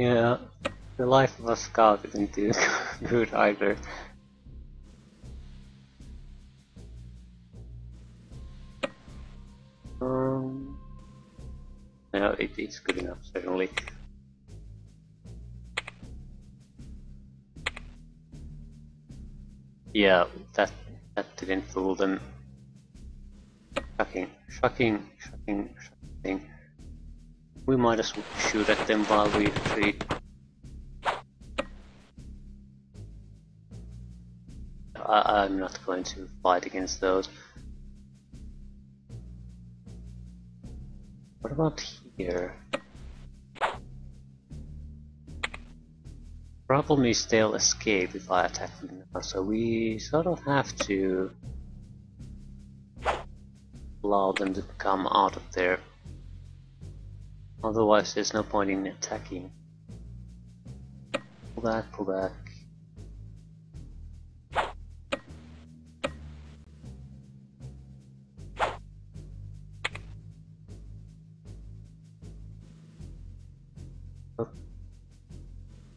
Yeah, the life of a scout isn't too good either. No, it's good enough, certainly. Yeah, that didn't fool them. Shocking. We might as well shoot at them while we retreat. I'm not going to fight against those. What about here? Problem is they'll escape if I attack them now, so we sort of have to allow them to come out of there. Otherwise there's no point in attacking. Pull back.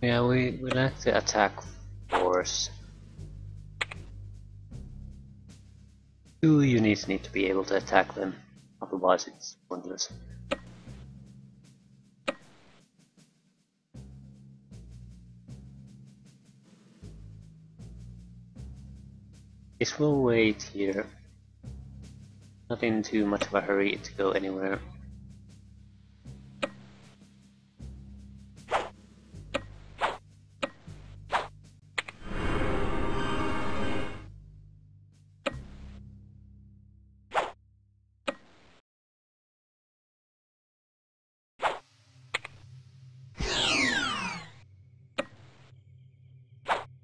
Yeah, we lack the attack force. 2 units need to be able to attack them, otherwise it's pointless. This will wait here. Not in too much of a hurry to go anywhere.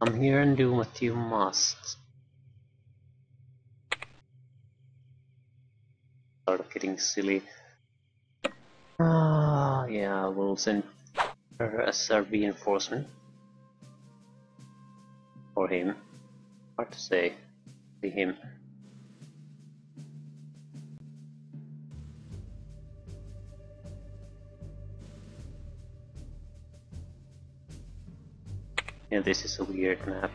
Come here and do what you must. Sort of getting silly. Yeah, we'll send her as a reinforcement. Or him. Hard to say. See him. Yeah, this is a weird map.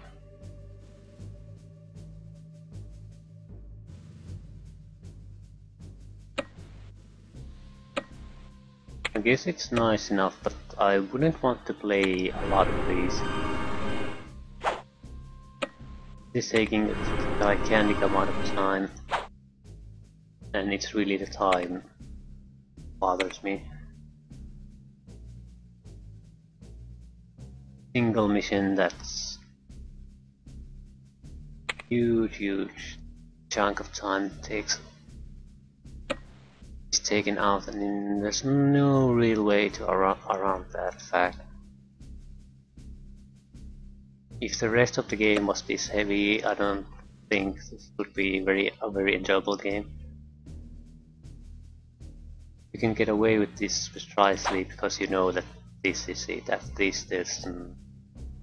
I guess it's nice enough, but I wouldn't want to play a lot of these. This is taking a gigantic amount of time, and it's really the time that bothers me. Single mission that's huge chunk of time takes is taken out, and then there's no real way to around that fact. If the rest of the game was this heavy, I don't think this would be a very enjoyable game. You can get away with this precisely because you know that this is it. At least there's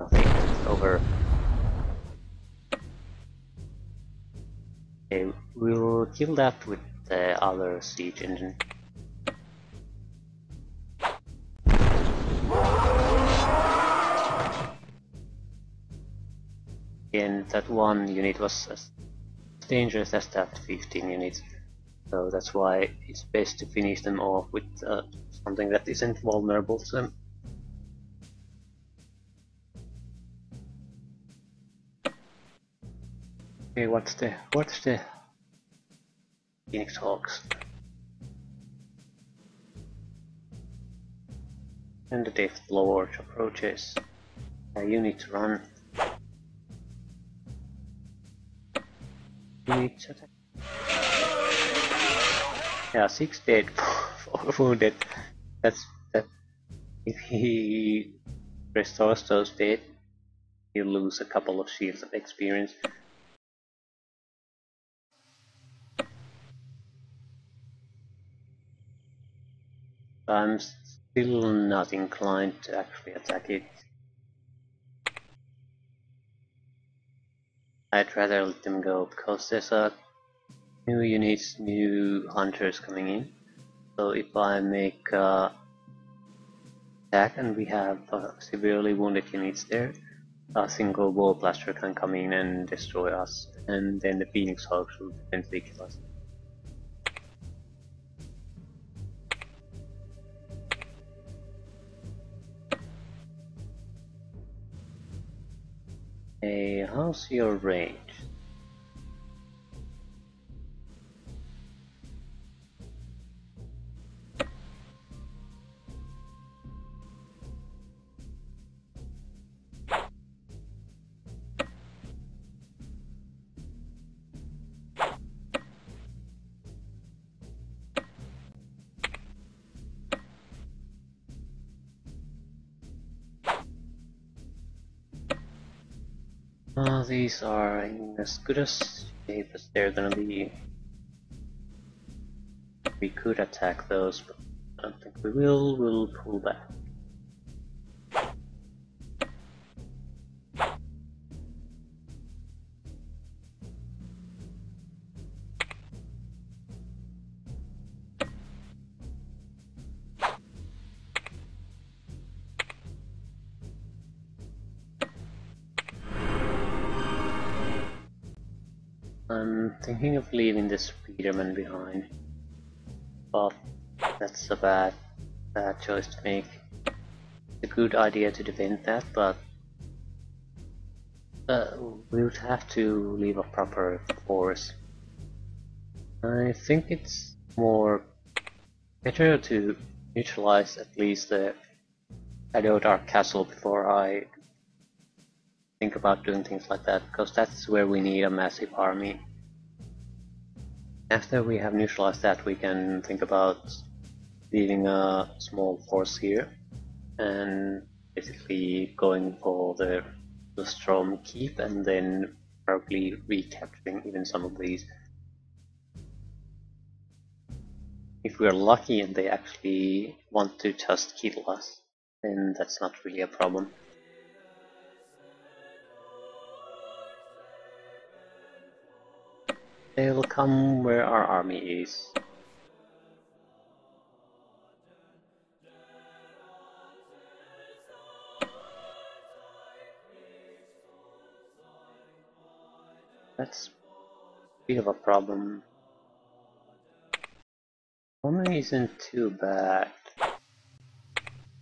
nothing over. Okay, we'll kill that with the other siege engine. And that one unit was as dangerous as that 15 units, so that's why it's best to finish them off with something that isn't vulnerable to them. Okay, what's the Phoenix Hawks? And the Death Lord approaches. You need to run. You need to attack. Yeah, 6 dead, 4 wounded. That's that. If he restores those dead, he'll lose a couple of shields of experience. I'm still not inclined to actually attack it. I'd rather let them go because there's a new units, new hunters coming in. So if I make attack and we have severely wounded units there, a single wall blaster can come in and destroy us, and then the Phoenix Hawks will definitely kill us. Hey, how's your range? These are in as good as shape as they're gonna be. We could attack those, but I don't think we will. We'll pull back. I'm thinking of leaving the Speederman behind, but that's a bad choice to make. It's a good idea to defend that, but we would have to leave a proper force. I think it's more better to neutralize at least the Shadowlord castle before I think about doing things like that, because that's where we need a massive army. After we have neutralized that, we can think about leaving a small force here and basically going for the Strom Keep and then probably recapturing even some of these. If we're lucky and they actually want to just kill us, then that's not really a problem. They'll come where our army is. That's a bit of a problem. Army isn't too bad,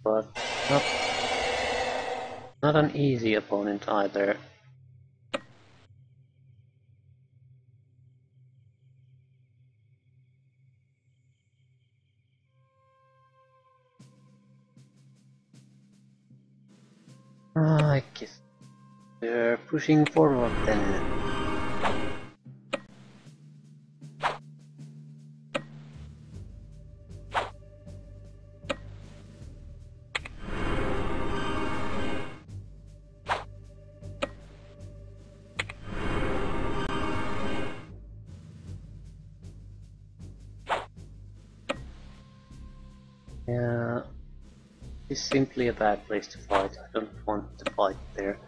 but not an easy opponent either. I guess they're pushing forward then. Yeah, it's simply a bad place to fight. I don't want to fight there.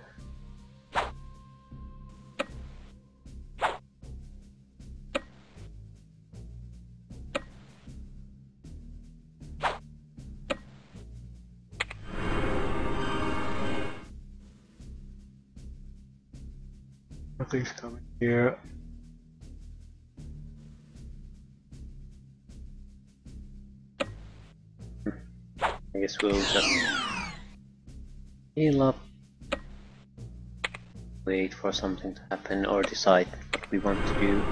Nothing's coming here. I guess we'll just heal up, wait for something to happen, or decide what we want to do.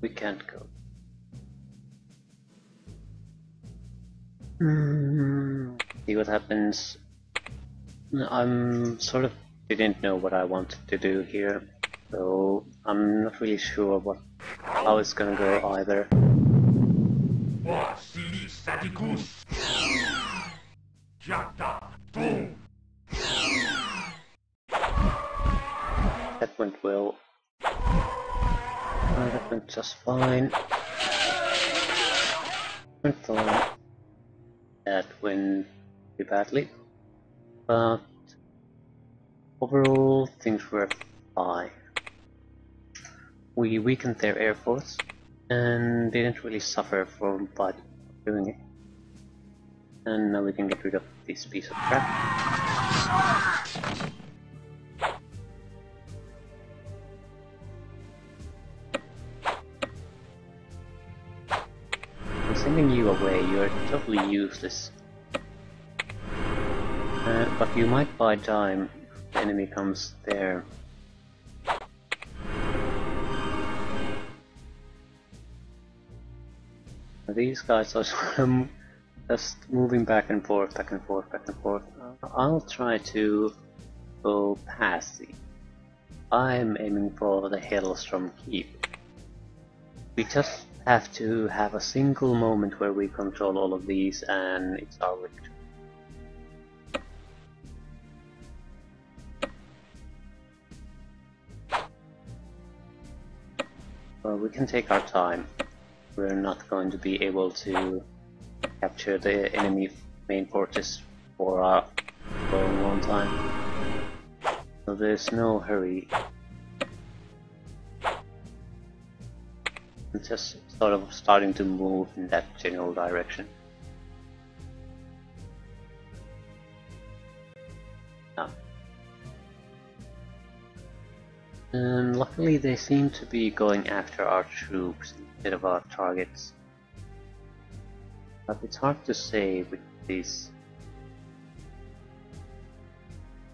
We can't go. see what happens. I'm sort of didn't know what I wanted to do here, so I'm not really sure how it's gonna go either. That went well. That went just fine. Went fine. That went pretty badly, but overall things were fine. We weakened their air force and didn't really suffer by doing it. And now we can get rid of this piece of crap. I'm sending you away, you're totally useless. But you might buy time if the enemy comes there. These guys are just moving back and forth, back and forth, back and forth. I'll try to go past these. I'm aiming for the Hailstorm Keep. We just have to have a single moment where we control all of these and it's our victory. Well, we can take our time. We're not going to be able to capture the enemy main fortress for a long, long time. So there's no hurry. I'm just sort of starting to move in that general direction. Yeah. And luckily they seem to be going after our troops instead of our targets. But it's hard to say with this.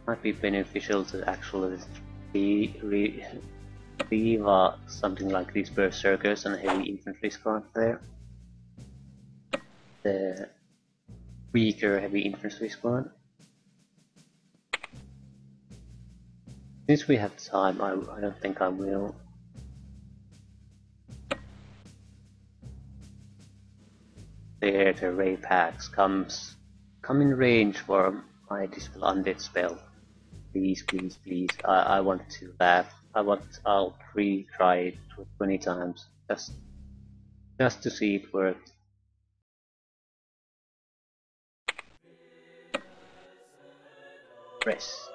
Might be beneficial to actually leave something like these berserkers and heavy infantry squad there. The weaker heavy infantry squad. Since we have time, I don't think I will. There, the ray packs come in range for my dispel undead spell. Please, please, please. I want to laugh. I'll retry it 20 times just to see it work. Press.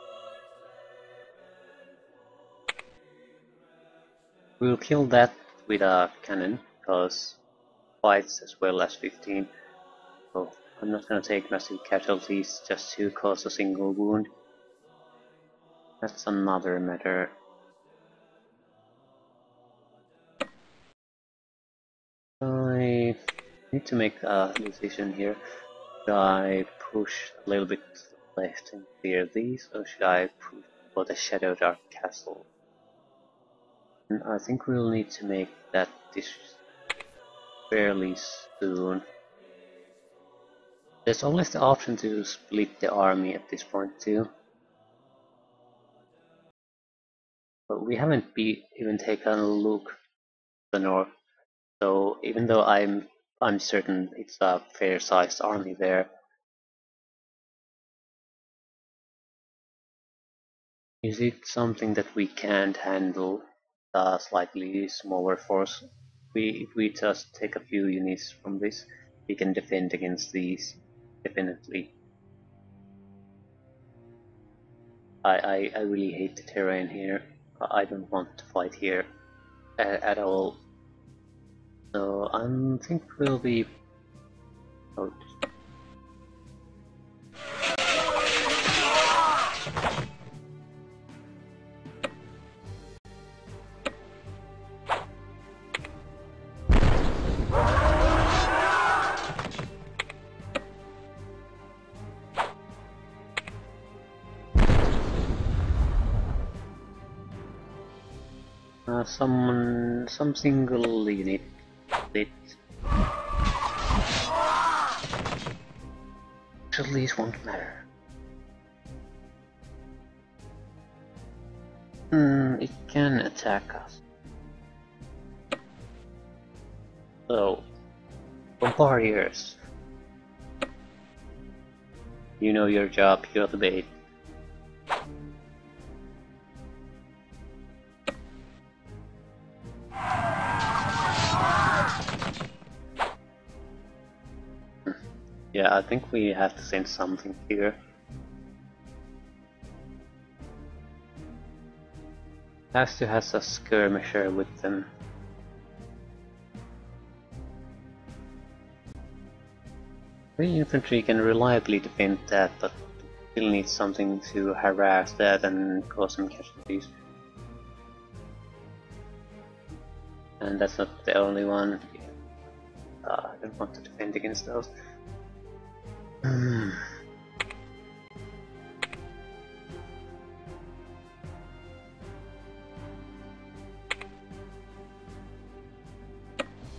We'll kill that with a cannon, because fights as well as 15. So I'm not gonna take massive casualties just to cause a single wound. That's another matter. I need to make a decision here. Should I push a little bit to the left and clear these, or should I push for the Shadowlord castle? And I think we'll need to make that decision fairly soon. There's always the option to split the army at this point too. But we haven't even taken a look to the north. So even though I'm certain it's a fair-sized army there, is it something that we can't handle a slightly smaller force? If we just take a few units from this, we can defend against these, definitely. I really hate the terrain here. I don't want to fight here at all. So I think we'll be out. Some single unit split. casualties won't matter. It can attack us. So, bombardiers. You know your job, you're the bait. Yeah, I think we have to send something here. Has to have a skirmisher with them. The infantry can reliably defend that, but still need something to harass that and cause some casualties. And that's not the only one. I don't want to defend against those.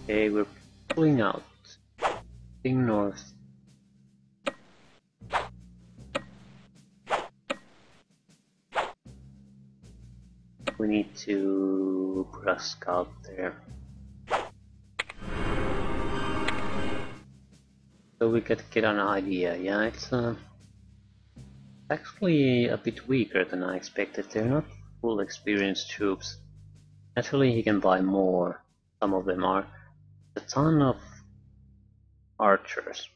Okay, we're pulling out. Heading north. We need to put a scout there. So we could get an idea. Yeah, it's actually a bit weaker than I expected. They're not full experienced troops. Naturally, he can buy more. Some of them are. A ton of archers.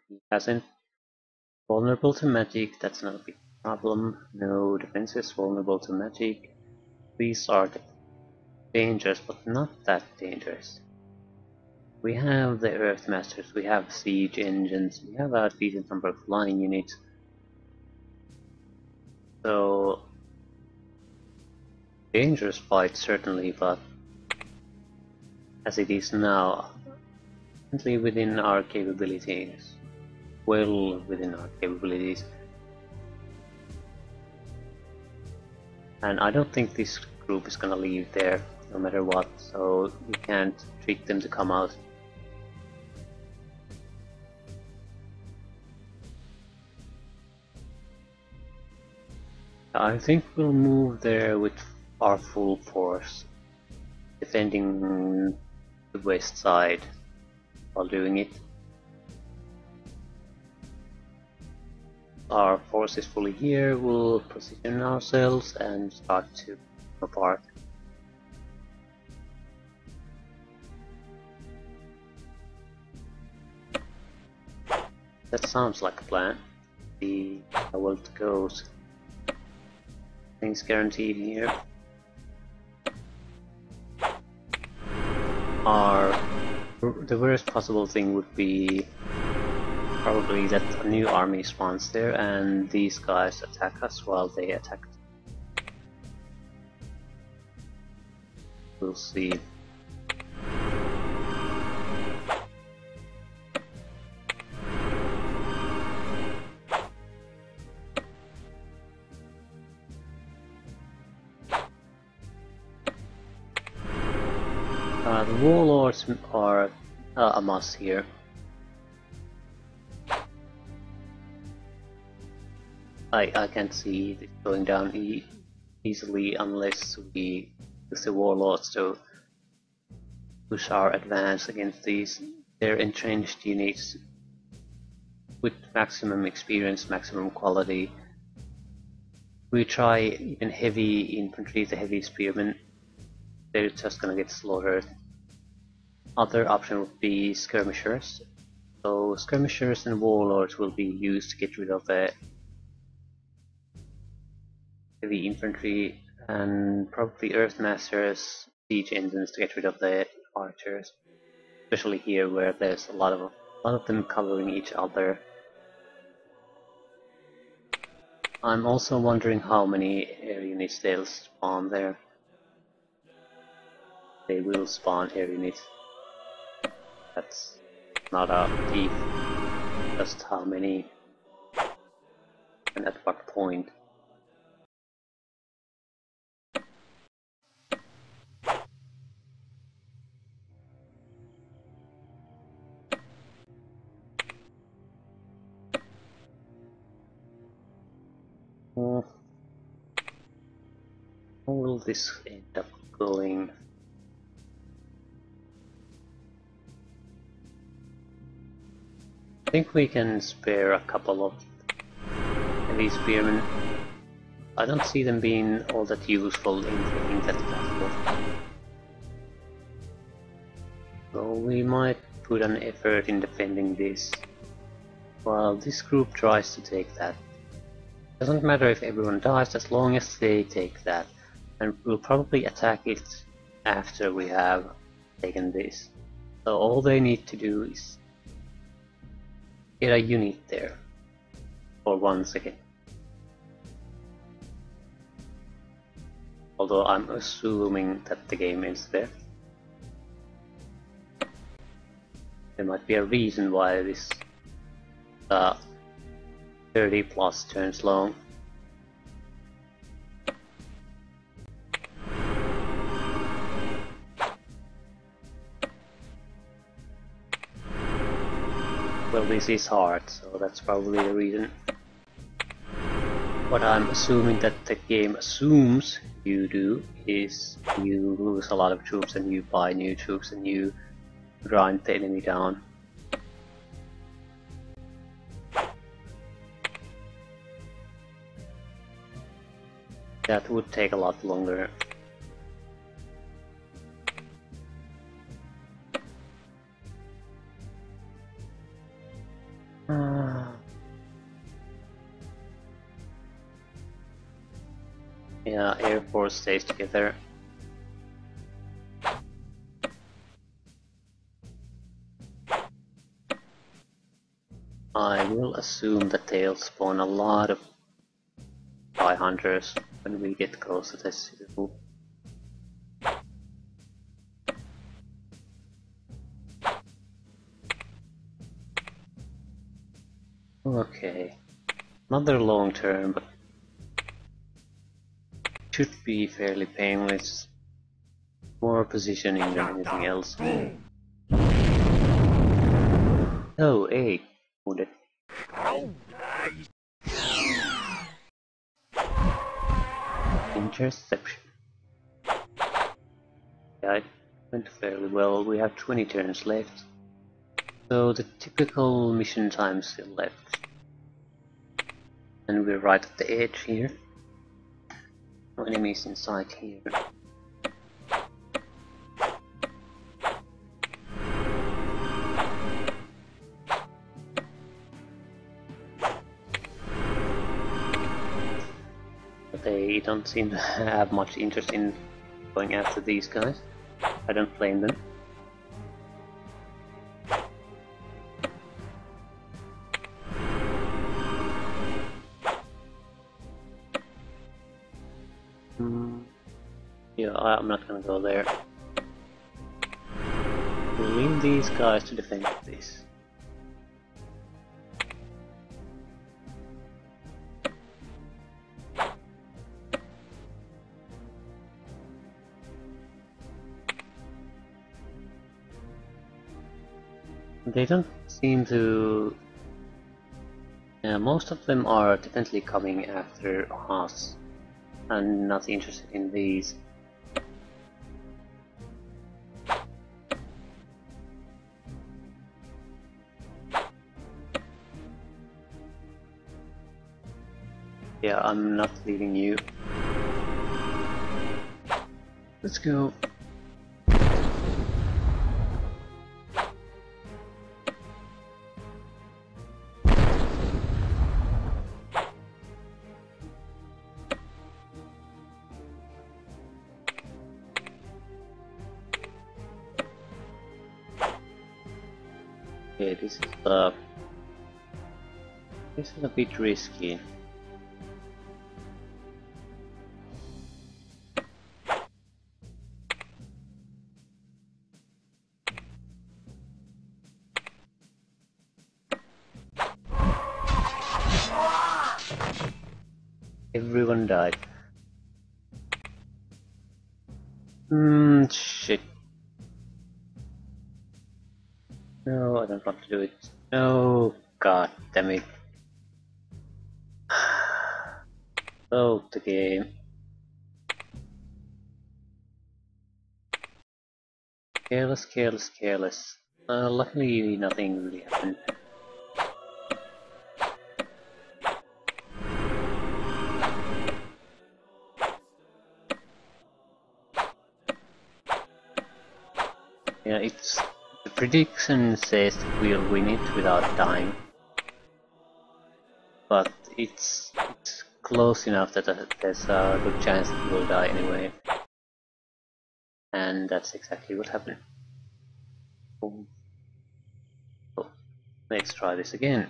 He hasn't. Vulnerable to magic, that's not a big problem. No defenses vulnerable to magic. These are dangerous, but not that dangerous. We have the Earth Masters, we have siege engines, we have a decent number of flying units. So, dangerous fight certainly, but as it is now, definitely within our capabilities. Well within our capabilities. And I don't think this group is gonna leave there, no matter what, so we can't trick them to come out. I think we'll move there with our full force, defending the west side while doing it. Our force is fully here, we'll position ourselves and start to come apart. That sounds like a plan. See how well it goes. Things guaranteed here. The worst possible thing would be probably that a new army spawns there and these guys attack us while they attack. We'll see. The warlords are a must here. I can't see it going down easily unless we use the warlords to push our advance against these. They're entrenched units with maximum experience, maximum quality. We try even heavy infantry, the heavy spearmen, they're just gonna get slaughtered. Other option would be skirmishers. So skirmishers and warlords will be used to get rid of the heavy infantry, and probably earthmasters, siege engines to get rid of the archers. Especially here where there's a lot of them covering each other. I'm also wondering how many air units they'll spawn there. They will spawn air units. That's not a thief. Just how many and at what point. How will this end up going? I think we can spare a couple of heavy spearmen. I don't see them being all that useful in taking that castle. So we might put an effort in defending this, while this group tries to take that. Doesn't matter if everyone dies as long as they take that, and we'll probably attack it after we have taken this. So all they need to do is get a unit there for 1 second. Although I'm assuming that the game ends there. There might be a reason why this 30 plus turns long. Well, this is hard, so that's probably the reason. What I'm assuming that the game assumes you do is you lose a lot of troops and you buy new troops and you grind the enemy down. That would take a lot longer. Yeah, Air Force stays together. I will assume that they'll spawn a lot of spy hunters when we get close to this citadel. Okay, another long term, but should be fairly painless. More positioning than anything else. Oh, hey, wounded. Interception. Yeah, it went fairly well. We have 20 turns left. So the typical mission time still left. And we're right at the edge here. No enemies in sight here. But they don't seem to have much interest in going after these guys. I don't blame them. Yeah, I'm not gonna go there. We'll leave these guys to defend this. They don't seem to... Yeah, most of them are definitely coming after us. I'm not interested in these. Yeah, I'm not leaving you. Let's go. Okay, this is a bit risky. Everyone died. Shit. No, I don't want to do it. No, god damn it. Oh, the game. Careless, careless, careless. Luckily nothing really happened. Yeah, it's the prediction says that we'll win it without dying, but it's close enough that there's a good chance that we'll die anyway, and that's exactly what happened. Oh, let's try this again.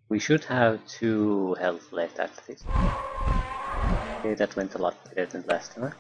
We should have 2 health left after this. Okay, that went a lot better than last time.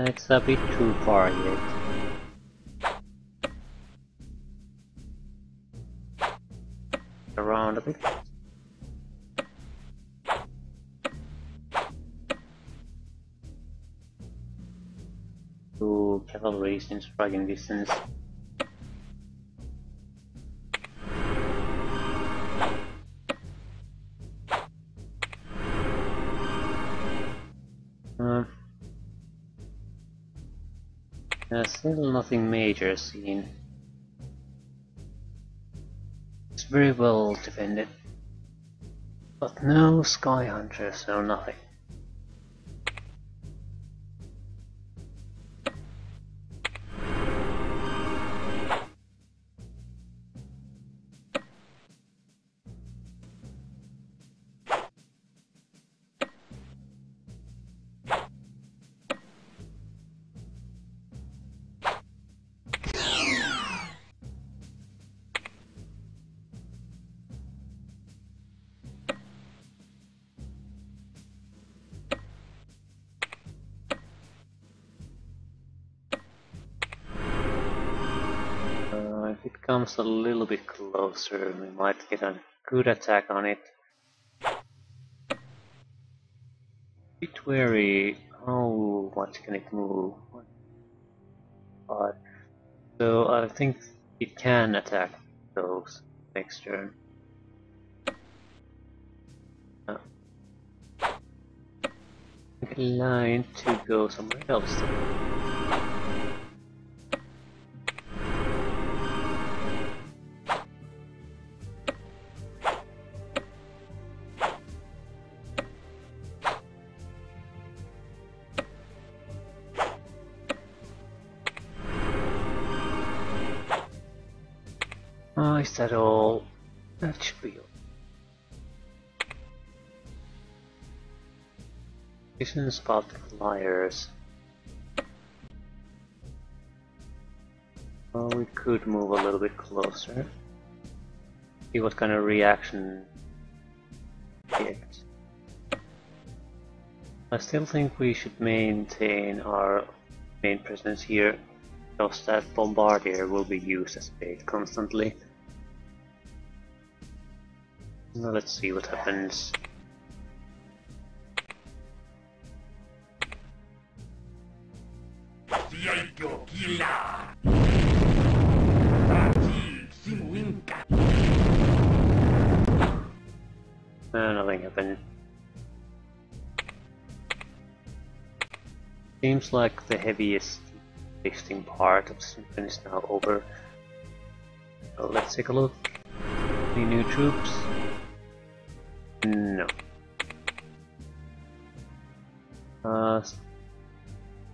It's a bit too far yet. Around a bit. To cavalry in striking distance. Still nothing major seen. It's very well defended. But no sky hunters, no nothing. If it comes a little bit closer, we might get a good attack on it. Bit wary how much can it move. But so I think it can attack those next turn. Line to go somewhere else. Is that all? That should be all. Vision spot flyers. Well, we could move a little bit closer. See what kind of reaction we get. I still think we should maintain our main presence here, because that bombardier will be used as bait constantly. Now let's see what happens. Nothing happened. Seems like the heaviest lifting part of Symphony is now over. So let's take a look. Any new troops? No.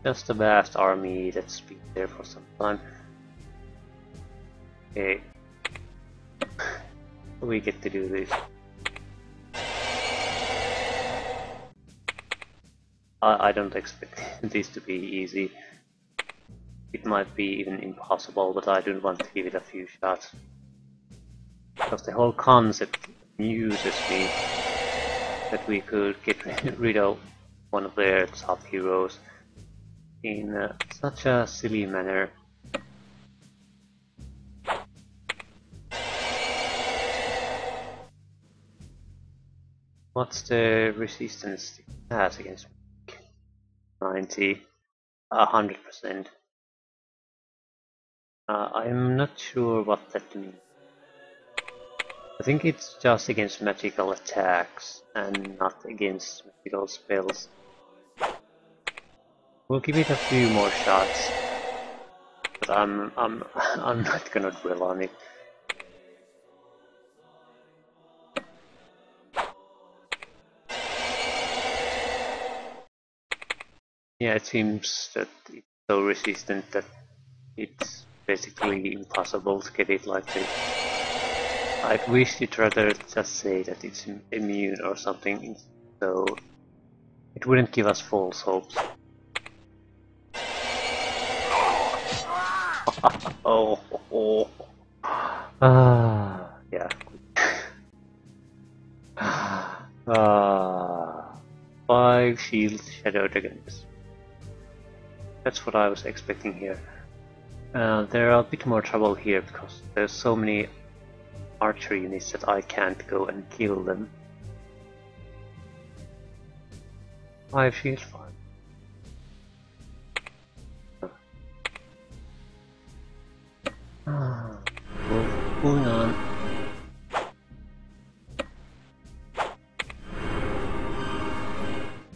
just a vast army that's been there for some time. Okay. We get to do this. I don't expect this to be easy. It might be even impossible, but I do want to give it a few shots. Because the whole concept amuses me that we could get rid of one of their top heroes in such a silly manner. What's the resistance it has against 90? 100%. I'm not sure what that means. I think it's just against magical attacks and not against magical spells. We'll give it a few more shots, but I'm not gonna dwell on it. Yeah, it seems that it's so resistant that it's basically impossible to get it like this. I'd wish you'd rather just say that it's immune or something, so it wouldn't give us false hopes. Oh. Yeah. 5 shield shadow dragons. That's what I was expecting here. There are a bit more trouble here because there's so many archer units that I can't go and kill them. 5 shield 5. Moving on.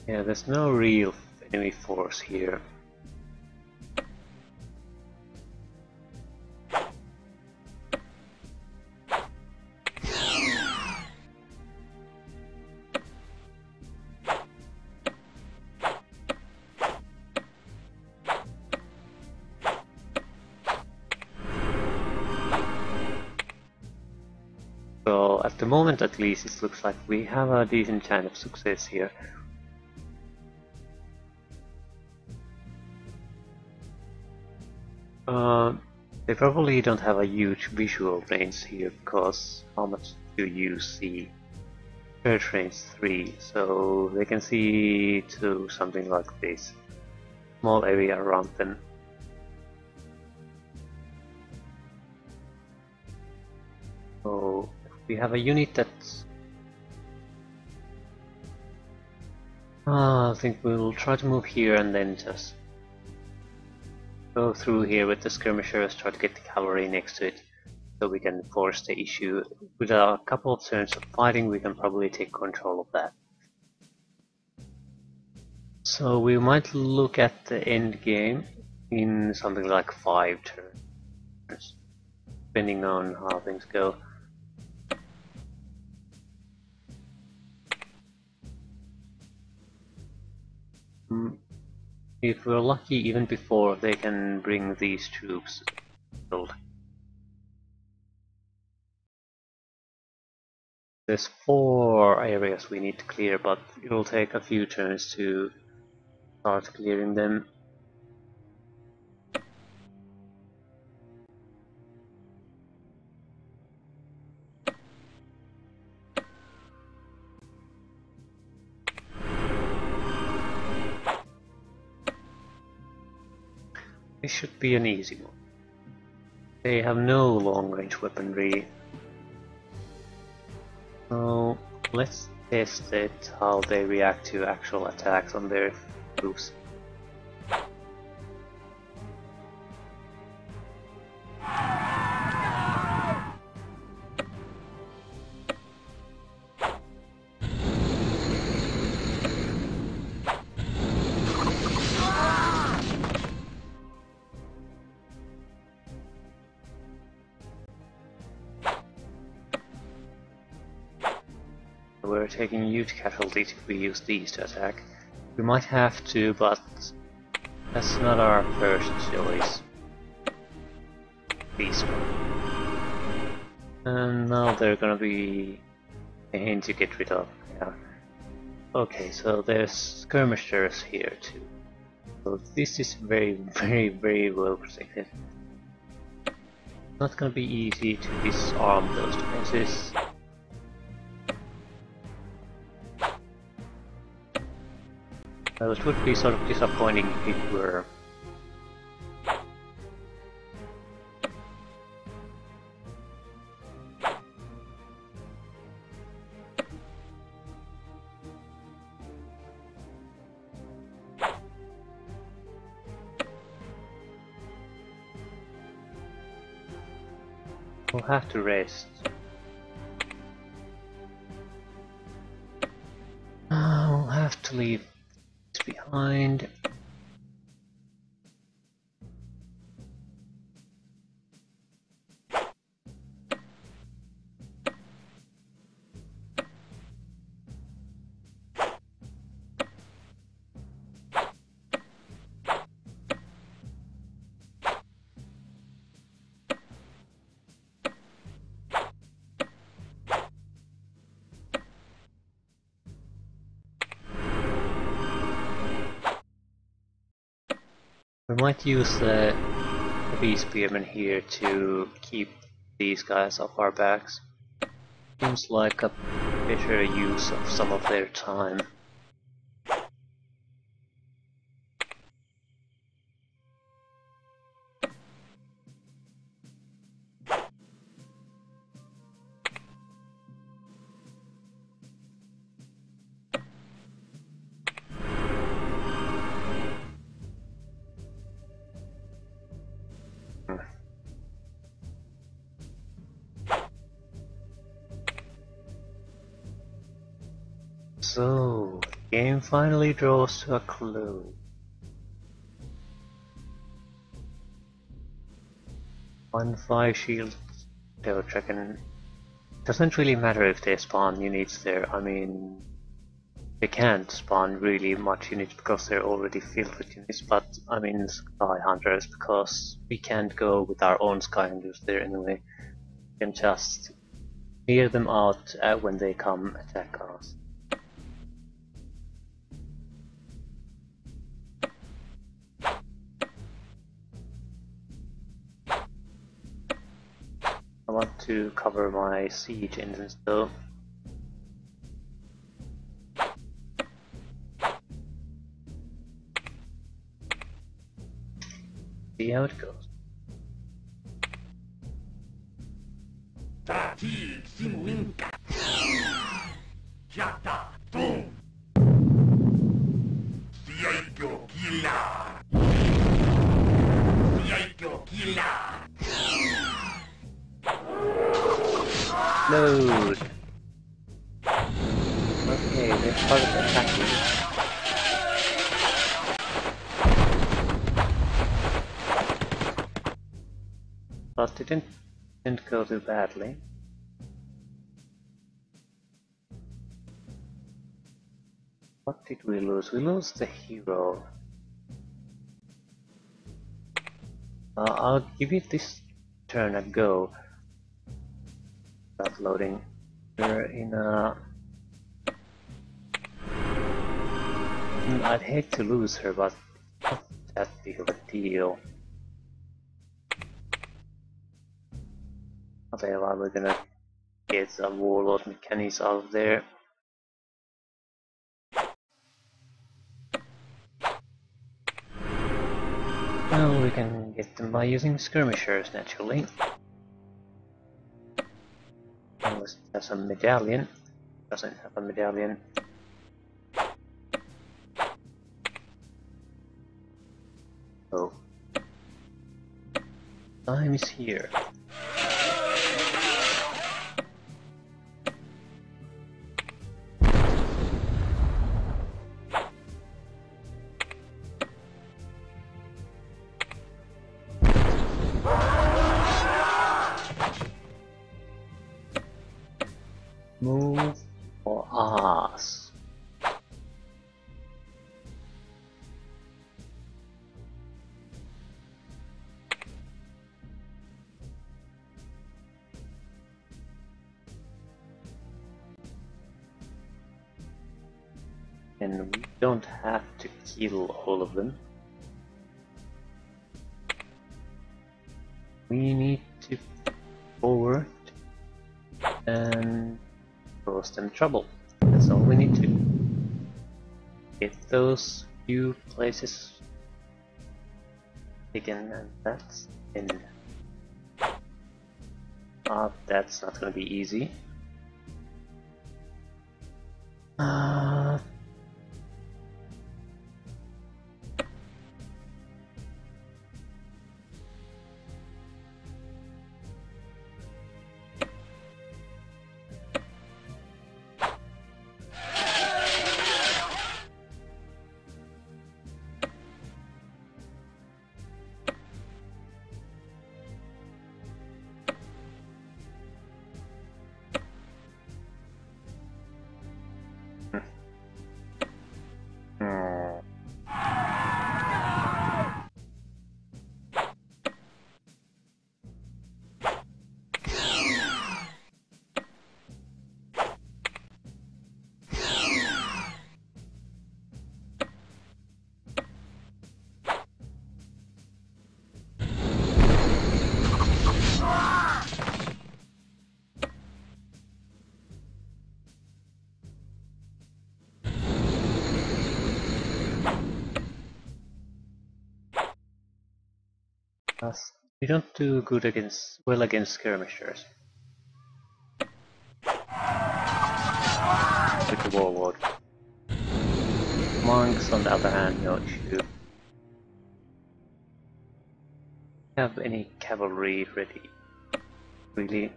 Yeah, there's no real enemy force here. So at the moment at least it looks like we have a decent chance of success here. They probably don't have a huge visual range here because how much do you see? Search range 3, so they can see to something like this. Small area around them. So we have a unit that's... I think we'll try to move here and then just go through here with the skirmishers, try to get the cavalry next to it, so we can force the issue. With a couple of turns of fighting, we can probably take control of that. So we might look at the end game in something like 5 turns, depending on how things go. If we're lucky, even before they can bring these troops build. There's 4 areas we need to clear, but it'll take a few turns to start clearing them. This should be an easy one. They have no long-range weaponry. So let's test it, how they react to actual attacks on their troops. We're taking huge casualties if we use these to attack. We might have to, but That's not our first choice. This one. And now they're gonna be a pain to get rid of. Yeah. Okay, so there's skirmishers here too. So this is very well protected. Not gonna be easy to disarm those defenses. Well, it would be sort of disappointing if it were. We'll have to rest. I'll have to leave this behind. We might use the bee spearmen here to keep these guys off our backs. Seems like a better use of some of their time. So, the game finally draws to a close. One 5 shield Tail Dragon. Doesn't really matter if they spawn units there. I mean, they can't spawn really much units because they're already filled with units, but I mean Sky Hunters, because we can't go with our own Sky Hunters there anyway. We can just clear them out when they come attack us. I want to cover my siege engines though. See how it goes. Load! Okay, they started attacking. But it didn't go too badly. What did we lose? We lost the hero. I'll give it this turn a go. Start loading. We're in a... I'd hate to lose her, but not that big of a deal. Okay, well, we're gonna get some warlord mechanics out of there. Well, we can get them by using skirmishers, naturally. Unless it has a medallion. Doesn't have a medallion. Oh. Time is here. Move or ass. And we don't have to kill all of them. We need to forward and cause them trouble. That's all we need to get those few places taken, and that's in. That's not gonna be easy. We don't do good well against skirmishers. With the warlord. Monks, on the other hand, no issue. Have any cavalry ready? Really?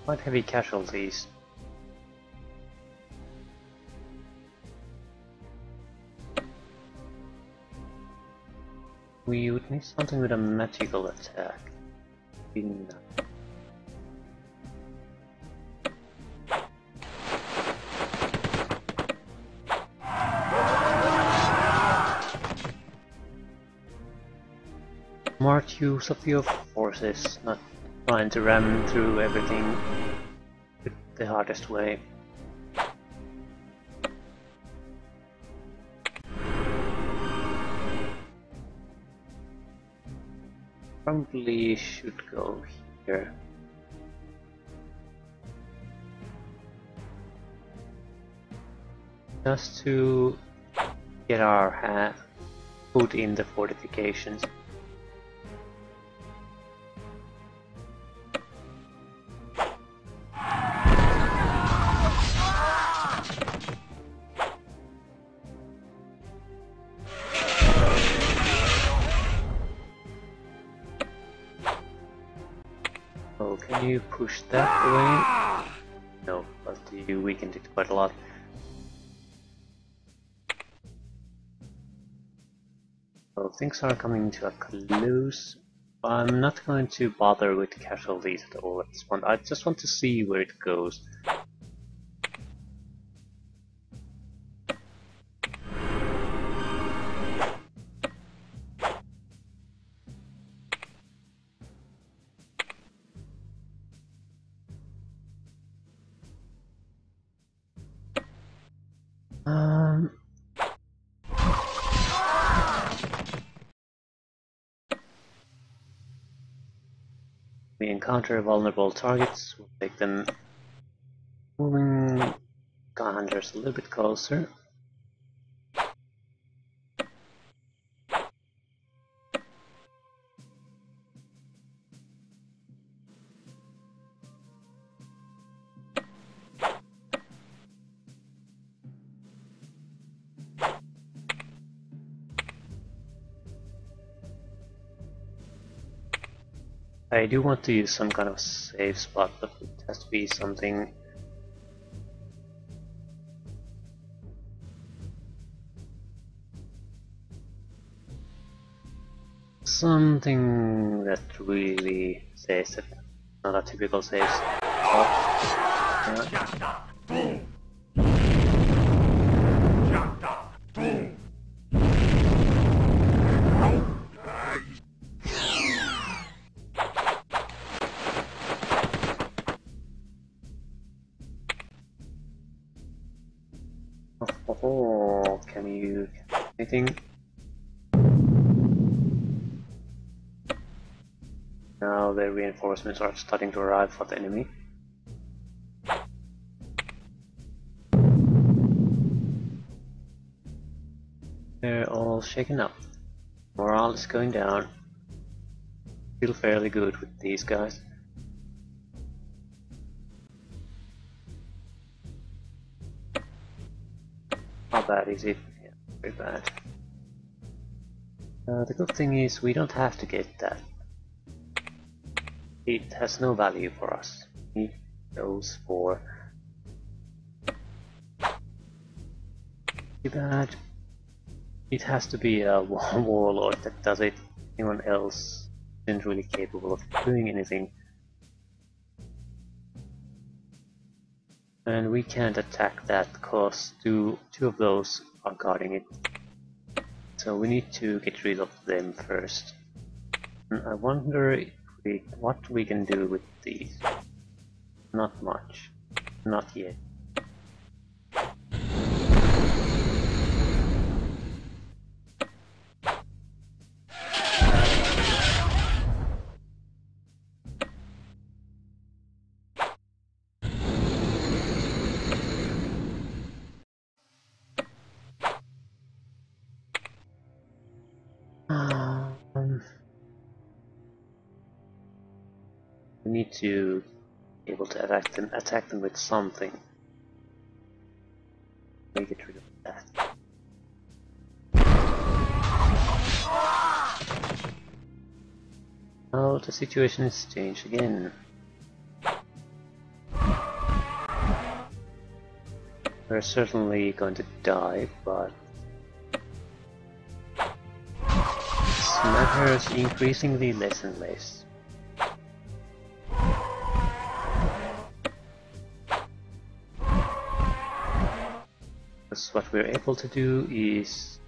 Quite heavy casualties. We would need something with a magical attack. Smart use of your forces, not trying to ram through everything with the hardest way. Probably should go here. Just to get our foot in the fortifications. Oh, can you push that away? No, but you weakened it quite a lot. So things are coming to a close. I'm not going to bother with casualties at all at this point. I just want to see where it goes. We encounter vulnerable targets, we'll take them, moving gun hunters a little bit closer. I do want to use some kind of safe spot, but it has to be something something that really says that not a typical saves. Oh, can you anything? Now the reinforcements are starting to arrive for the enemy. They're all shaken up. Morale is going down. Still fairly good with these guys. How bad is it? Yeah, very bad. The good thing is we don't have to get that. It has no value for us. We need those for... Too bad. It has to be a warlord that does it. Anyone else isn't really capable of doing anything. And we can't attack that because two of those are guarding it. So we need to get rid of them first. And I wonder if what we can do with these. Not much. Not yet. We need to be able to attack them with something. We get rid of that. Oh, the situation has changed again. We're certainly going to die, but this matters increasingly less and less. Because what we're able to do is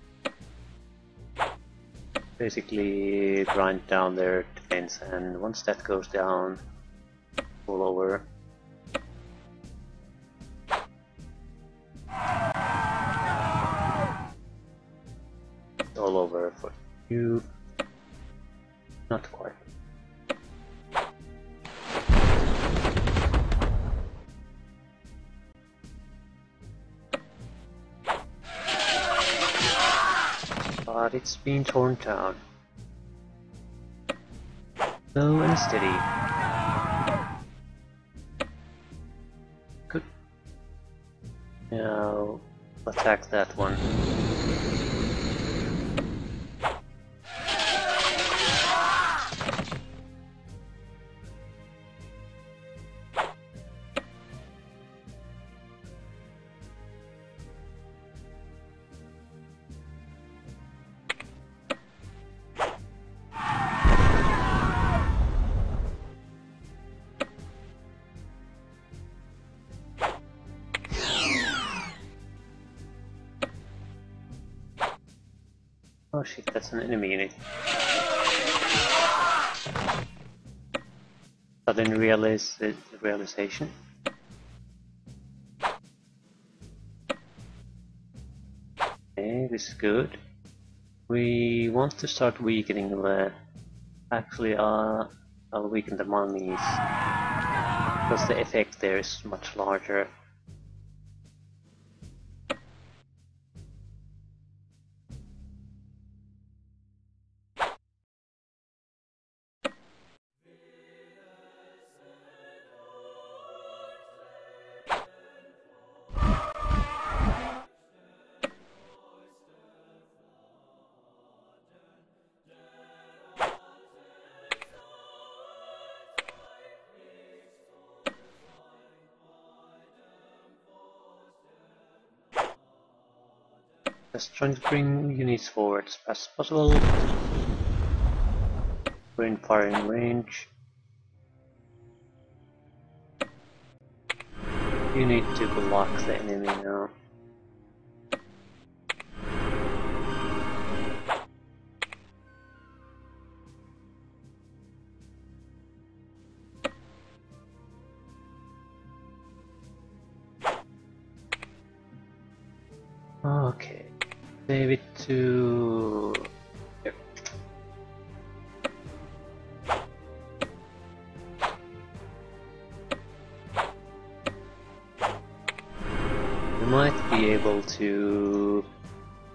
basically grind down their defense, and once that goes down, all over. It's all over for you. Not quite. But it's been torn down. Slow and steady. Good. Now attack that one. Oh shit, that's an enemy unit. Sudden realization. Okay, this is good. We want to start weakening the... Actually, I'll weaken the mummies. Because the effect there is much larger. Just trying to bring units forward as fast as possible. We're in firing range. You need to block the enemy now. Okay, save it to... Here. We might be able to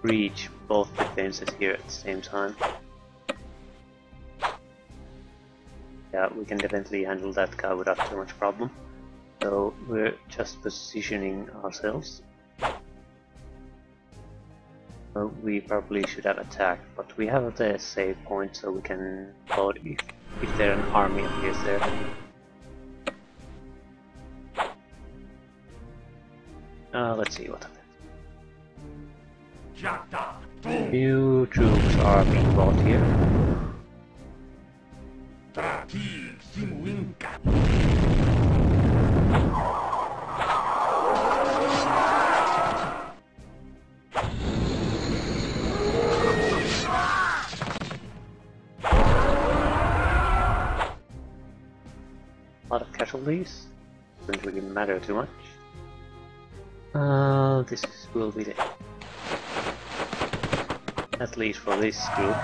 reach both defenses here at the same time. Yeah, we can definitely handle that guy without too much problem. So we're just positioning ourselves. We probably should have attacked, but we have the save point, so we can load if there an army appears there. Let's see what happens. New troops are being brought here. A lot of casualties. Doesn't really matter too much. This will be it. At least for this group.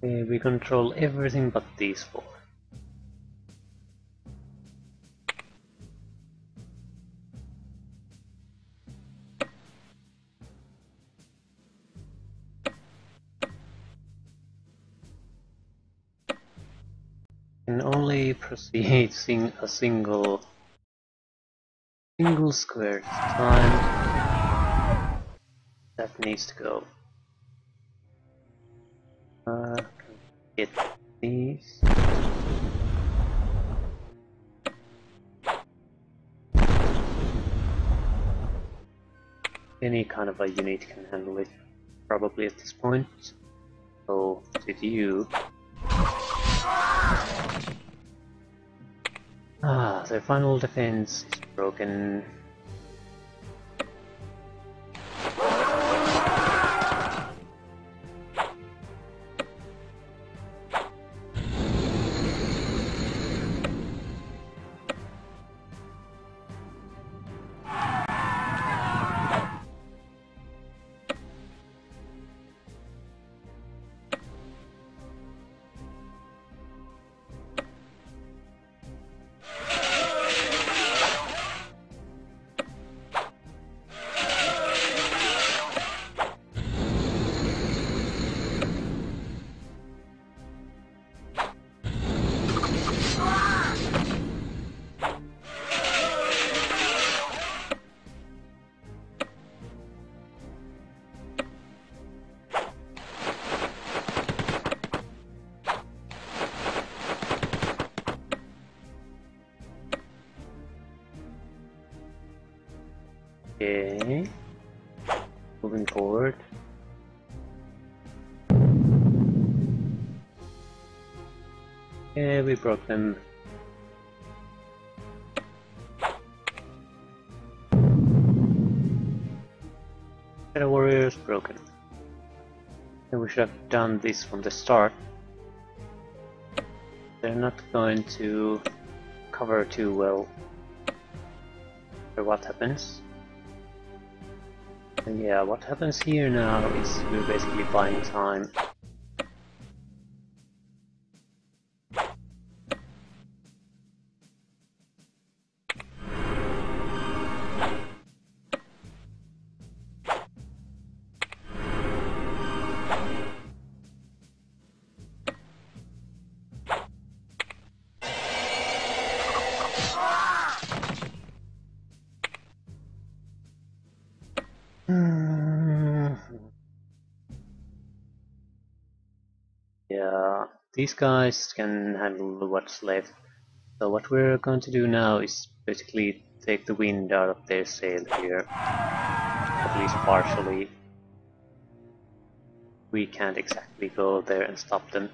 We control everything but these four. Can only proceed a single square at a time. That needs to go. Get these. Any kind of a unit can handle it, probably at this point. So, did you? Their final defense is broken. Okay, moving forward. Yeah, we broke them. Shadow Warriors broken. And we should have done this from the start. They're not going to cover too well for what happens. And yeah, what happens here now is we're basically buying time. Yeah, these guys can handle what's left. So what we're going to do now is basically take the wind out of their sail here. At least partially. We can't exactly go there and stop them.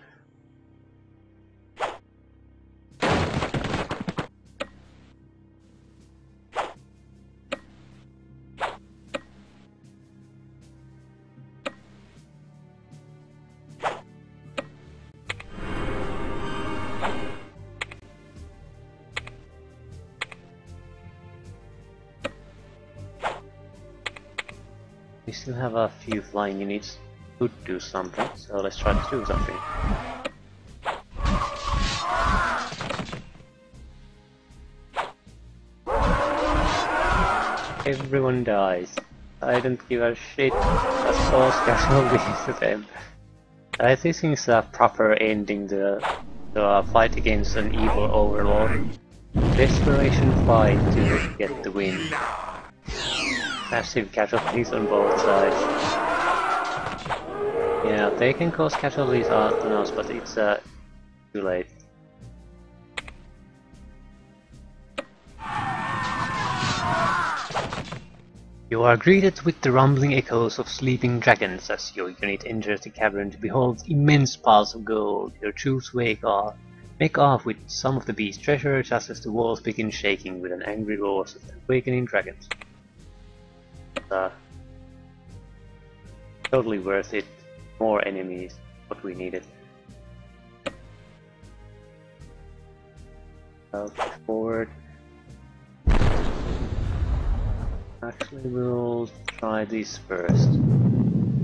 We still have a few flying units who could do something, so let's try to do something. Everyone dies. I don't give a shit. Just cause casualties to them. This is a proper ending to the fight against an evil overlord. Desperation fight to get the win. Massive casualties on both sides. Yeah, they can cause casualties on us, but it's too late. You are greeted with the rumbling echoes of sleeping dragons as your unit enters the cavern to behold immense piles of gold. Your troops make off with some of the beast's treasure just as the walls begin shaking with an angry roar of awakening dragons. Totally worth it. More enemies, what we needed. Forward. Actually, we'll try this first.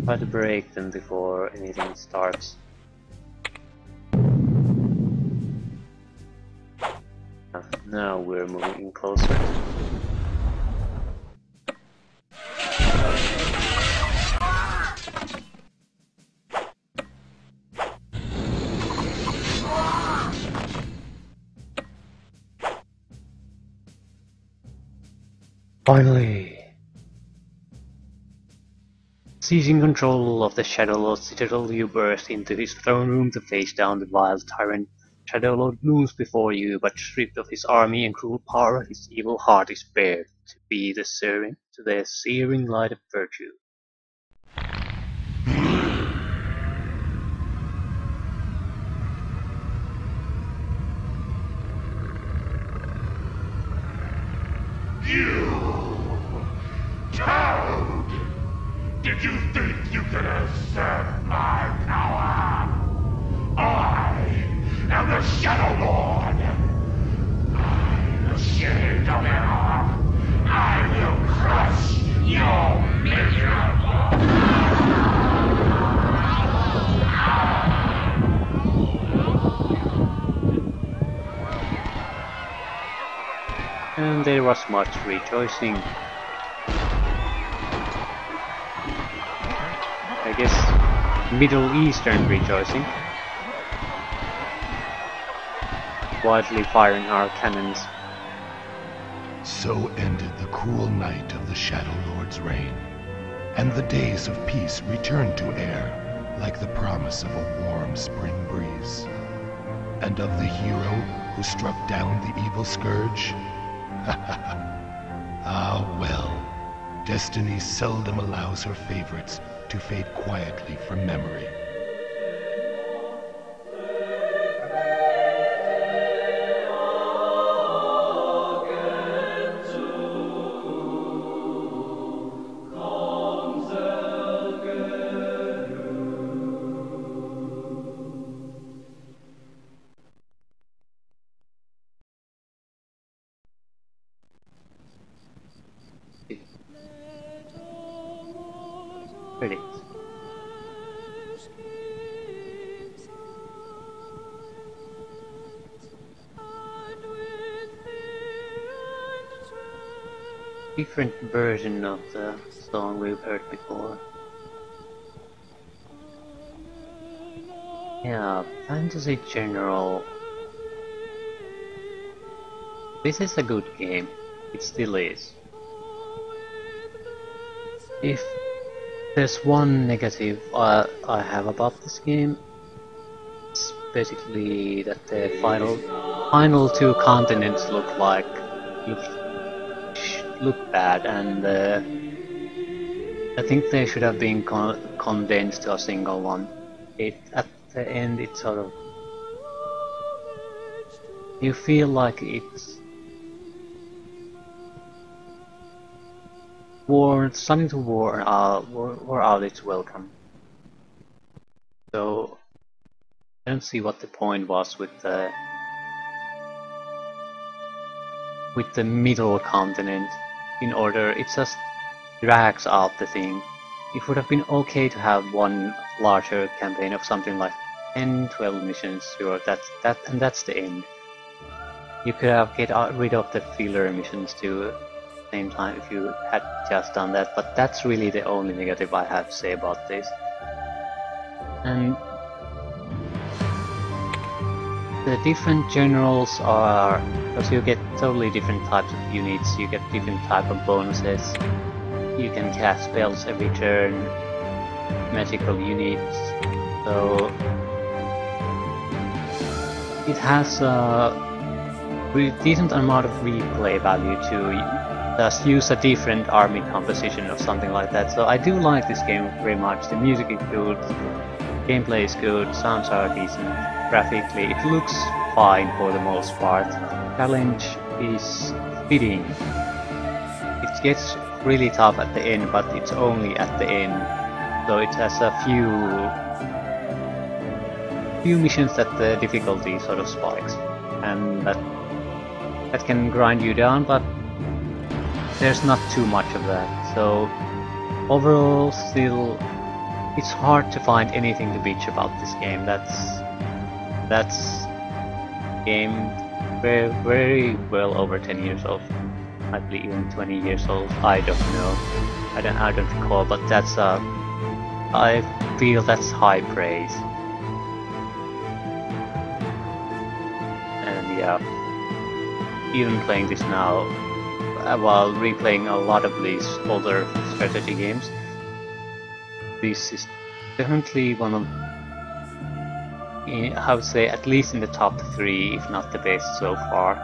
Try to break them before anything starts. Now we're moving closer. Finally! Seizing control of the Shadowlord's citadel, you burst into his throne room to face down the wild tyrant. Shadowlord looms before you, but stripped of his army and cruel power, his evil heart is bared to be the searing light of virtue. You! Toad! Did you think you could usurp my power? I am the Shadowlord! I'm ashamed of it all! I will crush your miserable... And there was much rejoicing. I guess Middle Eastern rejoicing. Wildly firing our cannons. So ended the cruel night of the Shadowlord's reign, and the days of peace returned to air like the promise of a warm spring breeze. And of the hero who struck down the evil scourge? Ah well, destiny seldom allows her favorites to fade quietly from memory. Credits. Different version of the song we've heard before. Yeah, Fantasy General. This is a good game. It still is. If there's one negative I have about this game, it's basically that the final two continents look bad, and I think they should have been condensed to a single one. At the end, it's sort of, you feel like it's starting to wore out its welcome. So I don't see what the point was with the middle continent. In order, it just drags out the thing. It would have been okay to have one larger campaign of something like 10-12 missions, sure, and that's the end. You could have get rid of the filler missions too at the same time if you had just done that, but that's really the only negative I have to say about this. And the different generals are, because you get totally different types of units, you get different type of bonuses, you can cast spells every turn, magical units, so it has a decent amount of replay value to just use a different army composition or something like that. So I do like this game very much. The music is good, gameplay is good, sounds are decent, graphically it looks fine for the most part. Challenge is fitting. It gets really tough at the end, but it's only at the end. So it has a few missions that the difficulty sort of spikes, and that can grind you down, but there's not too much of that. So overall, still, it's hard to find anything to bitch about this game. That's game very well over 10 years old. Might be even 20 years old. I don't know. I don't recall, but that's I feel that's high praise. And yeah, even playing this now, while replaying a lot of these older strategy games, this is definitely one of, I would say, at least in the top 3, if not the best so far.